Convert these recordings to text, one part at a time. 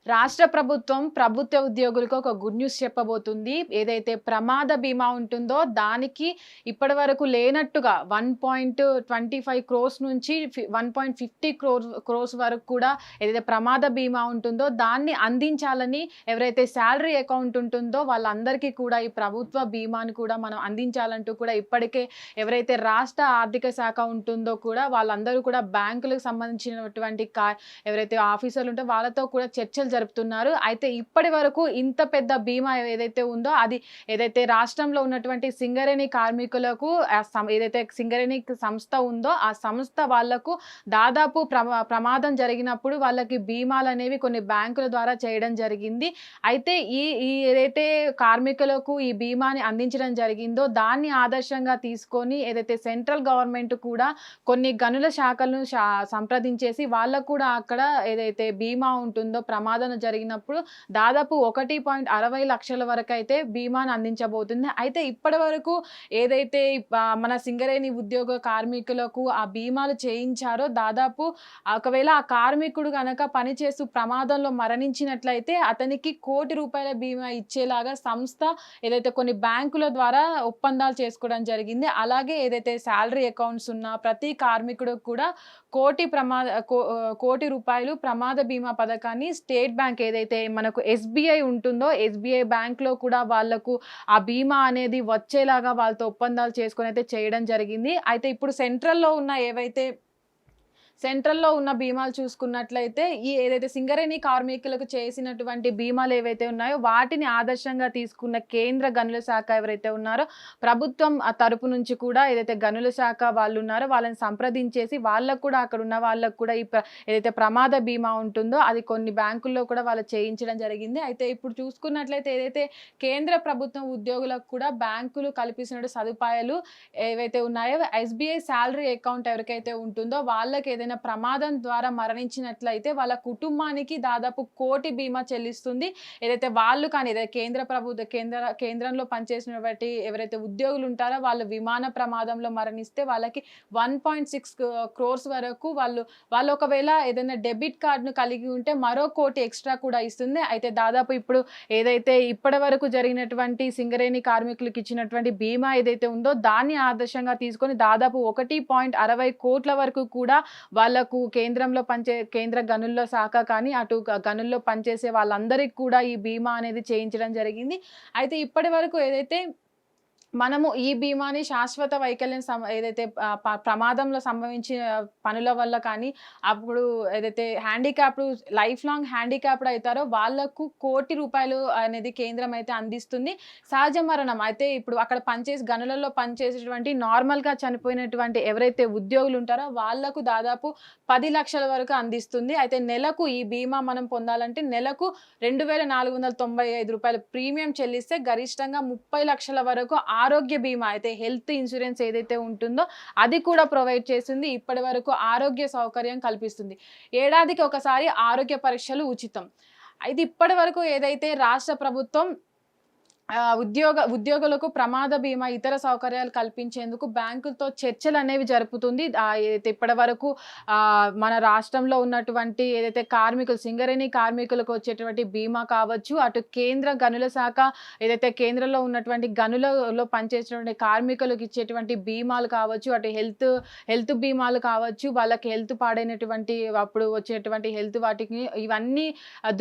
రాష్ట్ర ప్రభుత్వం ప్రభుత్వ ఉద్యోగులకు ఒక గుడ్ న్యూస్ చెప్పబోతుంది. ఏదైతే ప్రమాద బీమా ఉంటుందో దానికి ఇప్పటివరకు లేనట్టుగా 1.25 క్రోర్స్ నుంచి 1.50 క్రోర్స్ వరకు కూడా ఏదైతే ప్రమాద బీమా ఉంటుందో దాన్ని అందించాలని ఎవరైతే సాలరీ అకౌంట్ ఉంటుందో వాళ్ళందరికీ కూడా ఈ ప్రభుత్వ బీమాని కూడా మనం అందించాలంటూ కూడా ఇప్పటికే ఎవరైతే రాష్ట్ర ఆర్థిక శాఖ ఉంటుందో కూడా వాళ్ళందరూ కూడా బ్యాంకులకు సంబంధించినటువంటి ఎవరైతే ఆఫీసర్లు ఉంటే వాళ్ళతో కూడా చర్చలు జరుపుతున్నారు. అయితే ఇప్పటి వరకు ఇంత పెద్ద బీమా ఏదైతే ఉందో అది ఏదైతే రాష్ట్రంలో ఉన్నటువంటి సింగరేణి కార్మికులకు ఏదైతే సింగరేణి సంస్థ ఉందో ఆ సంస్థ వాళ్లకు దాదాపు ప్రమాదం జరిగినప్పుడు వాళ్ళకి బీమాలు అనేవి కొన్ని బ్యాంకుల ద్వారా చేయడం జరిగింది. అయితే ఈ ఏదైతే కార్మికులకు ఈ బీమాని అందించడం జరిగిందో దాన్ని ఆదర్శంగా తీసుకొని ఏదైతే సెంట్రల్ గవర్నమెంట్ కూడా కొన్ని గనుల శాఖలను సంప్రదించేసి వాళ్ళకు కూడా అక్కడ ఏదైతే బీమా ఉంటుందో ప్రమాదం జరిగినప్పుడు దాదాపు 1.60 లక్షల వరకు అయితే బీమాను అందించబోతుంది. అయితే ఇప్పటి వరకు ఏదైతే మన సింగరేణి ఉద్యోగ కార్మికులకు ఆ బీమాలు చేయించారో దాదాపు ఒకవేళ ఆ కార్మికుడు కనుక పనిచేస్తూ ప్రమాదంలో మరణించినట్లయితే అతనికి ₹1,00,00,000 బీమా ఇచ్చేలాగా సంస్థ ఏదైతే కొన్ని బ్యాంకుల ద్వారా ఒప్పందాలు చేసుకోవడం జరిగింది. అలాగే ఏదైతే సాలరీ అకౌంట్స్ ఉన్న ప్రతి కార్మికుడు కూడా ₹1,00,00,000 ప్రమాద బీమా పథకాన్ని స్టేట్ బ్యాంక్ ఏదైతే మనకు ఎస్బీఐ ఉంటుందో ఎస్బీఐ బ్యాంక్‌లో కూడా వాళ్ళకు ఆ బీమా అనేది వచ్చేలాగా వాళ్ళతో ఒప్పందాలు చేసుకొని అయితే చేయడం జరిగింది. అయితే ఇప్పుడు సెంట్రల్‌లో ఉన్న బీమాలు చూసుకున్నట్లయితే ఈ ఏదైతే సింగరేణి కార్మికులకు చేసినటువంటి బీమాలు ఏవైతే ఉన్నాయో వాటిని ఆదర్శంగా తీసుకున్న కేంద్ర గనుల శాఖ ఎవరైతే ఉన్నారో ప్రభుత్వం తరపు నుంచి కూడా ఏదైతే గనుల శాఖ వాళ్ళు ఉన్నారో వాళ్ళని సంప్రదించేసి వాళ్ళకు కూడా అక్కడ ఉన్న వాళ్ళకు కూడా ఏదైతే ప్రమాద బీమా ఉంటుందో అది కొన్ని బ్యాంకుల్లో కూడా వాళ్ళు చేయించడం జరిగింది. అయితే ఇప్పుడు చూసుకున్నట్లయితే ఏదైతే కేంద్ర ప్రభుత్వం ఉద్యోగులకు కూడా బ్యాంకులు కల్పిస్తున్న సదుపాయాలు ఏవైతే ఉన్నాయో ఎస్బీఐ సాలరీ అకౌంట్ ఎవరికైతే ఉంటుందో వాళ్ళకి ఏదైనా ప్రమాదం ద్వారా మరణించినట్లయితే వాళ్ళ కుటుంబానికి దాదాపు 1,00,00,000 బీమా చెల్లిస్తుంది. ఏదైతే వాళ్ళు కానీ ఏదైతే కేంద్రంలో పనిచేసినటువంటి ఎవరైతే ఉద్యోగులు ఉంటారో వాళ్ళు విమాన ప్రమాదంలో మరణిస్తే వాళ్ళకి 1.6 క్రోర్స్ వరకు వాళ్ళు ఒకవేళ ఏదైనా డెబిట్ కార్డును కలిగి ఉంటే మరో 1,00,00,000 ఎక్స్ట్రా కూడా ఇస్తుంది. అయితే దాదాపు ఇప్పుడు ఏదైతే ఇప్పటి వరకు జరిగినటువంటి సింగరేణి కార్మికులకు ఇచ్చినటువంటి బీమా ఏదైతే ఉందో దాన్ని ఆదర్శంగా తీసుకొని దాదాపు 1.60 కోట్ల వరకు కూడా వాళ్ళకు కేంద్ర గనుల్లో శాఖ కానీ అటు గనుల్లో పనిచేసే వాళ్ళందరికీ కూడా ఈ బీమా అనేది చేయించడం జరిగింది. అయితే ఇప్పటి వరకు ఏదైతే మనము ఈ బీమాని శాశ్వత వైకల్యం ఏదైతే ప్రమాదంలో సంభవించిన పనుల వల్ల కానీ అప్పుడు ఏదైతే లైఫ్ లాంగ్ హ్యాండిక్యాప్డ్ అవుతారో వాళ్లకు ₹1,00,00,000 అనేది కేంద్రం అయితే అందిస్తుంది. సహజ మరణం అయితే ఇప్పుడు అక్కడ గనులలో పనిచేసేటువంటి నార్మల్గా చనిపోయినటువంటి ఎవరైతే ఉద్యోగులు ఉంటారో వాళ్లకు దాదాపు 10 లక్షల వరకు అందిస్తుంది. అయితే నెలకు ఈ బీమా మనం పొందాలంటే నెలకు ₹2,495 ప్రీమియం చెల్లిస్తే గరిష్టంగా 30 లక్షల వరకు ఆరోగ్య బీమా అయితే హెల్త్ ఇన్సూరెన్స్ ఏదైతే ఉంటుందో అది కూడా ప్రొవైడ్ చేస్తుంది. ఇప్పటి వరకు ఆరోగ్య సౌకర్యం కల్పిస్తుంది. ఏడాదికి ఒకసారి ఆరోగ్య పరీక్షలు ఉచితం. అయితే ఇప్పటి వరకు ఏదైతే రాష్ట్ర ప్రభుత్వం ఉద్యోగులకు ప్రమాద బీమా ఇతర సౌకర్యాలు కల్పించేందుకు బ్యాంకులతో చర్చలు అనేవి జరుపుతుంది. ఏదైతే ఇప్పటి వరకు మన రాష్ట్రంలో ఉన్నటువంటి ఏదైతే సింగరేణి కార్మికులకు వచ్చేటువంటి బీమా కావచ్చు, అటు కేంద్ర గనుల శాఖ ఏదైతే కేంద్రంలో ఉన్నటువంటి గనులలో పనిచేసేటువంటి కార్మికులకు ఇచ్చేటువంటి బీమాలు కావచ్చు, అటు హెల్త్ బీమాలు కావచ్చు, వాళ్ళకి హెల్త్ పాడైనటువంటి అప్పుడు వచ్చేటువంటి హెల్త్ వాటికి ఇవన్నీ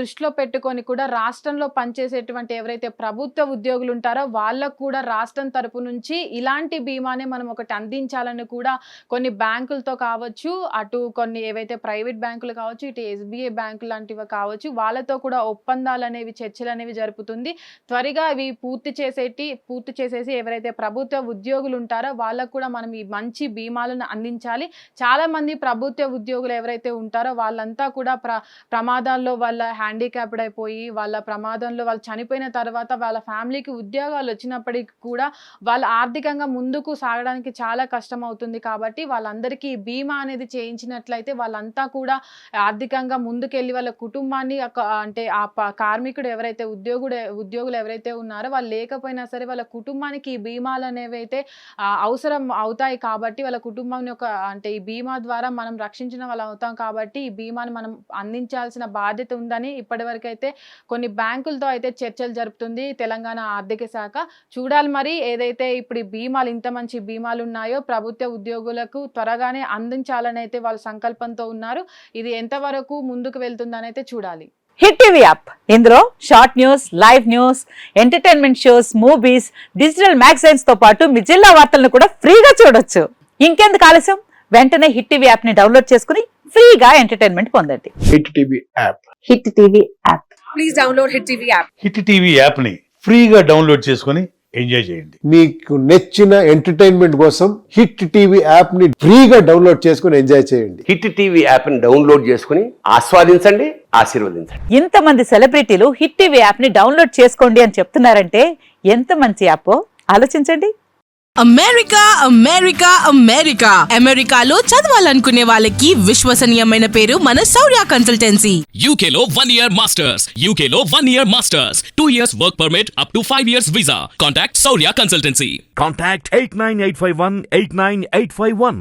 దృష్టిలో పెట్టుకొని కూడా రాష్ట్రంలో పనిచేసేటువంటి ఎవరైతే ప్రభుత్వ ఉద్యోగులు ఉంటారో వాళ్ళకు కూడా రాష్ట్రం తరపు నుంచి ఇలాంటి బీమానే మనం ఒకటి అందించాలని కూడా కొన్ని బ్యాంకులతో కావచ్చు, అటు కొన్ని ఏవైతే ప్రైవేట్ బ్యాంకులు కావచ్చు, ఇటు ఎస్బీఐ బ్యాంకులు లాంటివి కావచ్చు వాళ్ళతో కూడా చర్చలు అనేవి జరుపుతుంది. త్వరగా ఇవి పూర్తి చేసేసి ఎవరైతే ప్రభుత్వ ఉద్యోగులు ఉంటారో వాళ్ళకు కూడా మనం ఈ మంచి బీమాలను అందించాలి. చాలా మంది ప్రభుత్వ ఉద్యోగులు ఎవరైతే ఉంటారో వాళ్ళంతా కూడా ప్రమాదాల్లో వాళ్ళ హ్యాండిక్యాప్డ్ అయిపోయి వాళ్ళ ప్రమాదంలో వాళ్ళు చనిపోయిన తర్వాత వాళ్ళ ఫ్యామిలీకి ఉద్యోగాలు వచ్చినప్పటికీ కూడా వాళ్ళు ఆర్థికంగా ముందుకు సాగడానికి చాలా కష్టం అవుతుంది. కాబట్టి వాళ్ళందరికీ ఈ బీమా అనేది చేయించినట్లయితే వాళ్ళంతా కూడా ఆర్థికంగా ముందుకెళ్ళి వాళ్ళ కుటుంబాన్ని అంటే కార్మికుడు ఎవరైతే ఉద్యోగులు ఎవరైతే ఉన్నారో వాళ్ళు లేకపోయినా సరే వాళ్ళ కుటుంబానికి ఈ బీమాలు అనేవి అయితే అవసరం అవుతాయి. కాబట్టి వాళ్ళ కుటుంబాన్ని అంటే ఈ బీమా ద్వారా మనం రక్షించిన వాళ్ళు అవుతాం. కాబట్టి ఈ బీమాను మనం అందించాల్సిన బాధ్యత ఉందని ఇప్పటివరకు అయితే కొన్ని బ్యాంకులతో అయితే చర్చలు జరుపుతుంది తెలంగాణ ఆర్థిక శాఖ. చూడాలి మరి ఏదైతే ఇప్పుడు ఈ బీమాలు ఇంత మంచి బీమాలు ఉన్నాయో ప్రభుత్వ ఉద్యోగులకు త్వరగానే అందించాలని అయితే వాళ్ళ సంకల్పంతో ఉన్నారు. ఇది ఎంతవరకు ముందుకు వెళ్తుందని అయితే చూడాలి. హిట్ టీవీ యాప్, ఇందులో short news, live news, entertainment shows, movies, digital magazines తో పాటు మీ జిల్లా వార్తలను కూడా ఫ్రీగా చూడొచ్చు. ఇంకెందుకు ఆలస్యం, వెంటనే హిట్ టీవీ యాప్ ని డౌన్లోడ్ చేసుకుని ఫ్రీగా ఎంటర్టైన్మెంట్ పొందండి. Hit TV app. Hit TV app. Please download hit TV app. Hit TV app ని ఫ్రీగా డౌన్లోడ్ చేసుకుని ఎంజాయ్ చేయండి. మీకు నచ్చిన ఎంటర్టైన్మెంట్ కోసం హిట్ టీవీ యాప్ ని ఫ్రీగా డౌన్లోడ్ చేసుకుని ఎంజాయ్ చేయండి. హిట్ టీవీ యాప్ ని డౌన్లోడ్ చేసుకుని ఆస్వాదించండి, ఆశీర్వదించండి. ఇంతమంది సెలబ్రిటీలు హిట్ టీవీ యాప్ ని డౌన్లోడ్ చేసుకోండి అని చెప్తున్నారంటే ఎంత మంచి యాప్ ఆలోచించండి. అమెరికా అమెరికా అమెరికా అమెరికాలో చదవాలనుకునే వాళ్ళకి విశ్వసనీయమైన పేరు మన శౌర్య కన్సల్టెన్సీ. UK లో 1 year masters. UK లో 1 year masters. 2 years work permit up to 5 years visa. Contact Saurya Consultancy. Contact 89851 89851.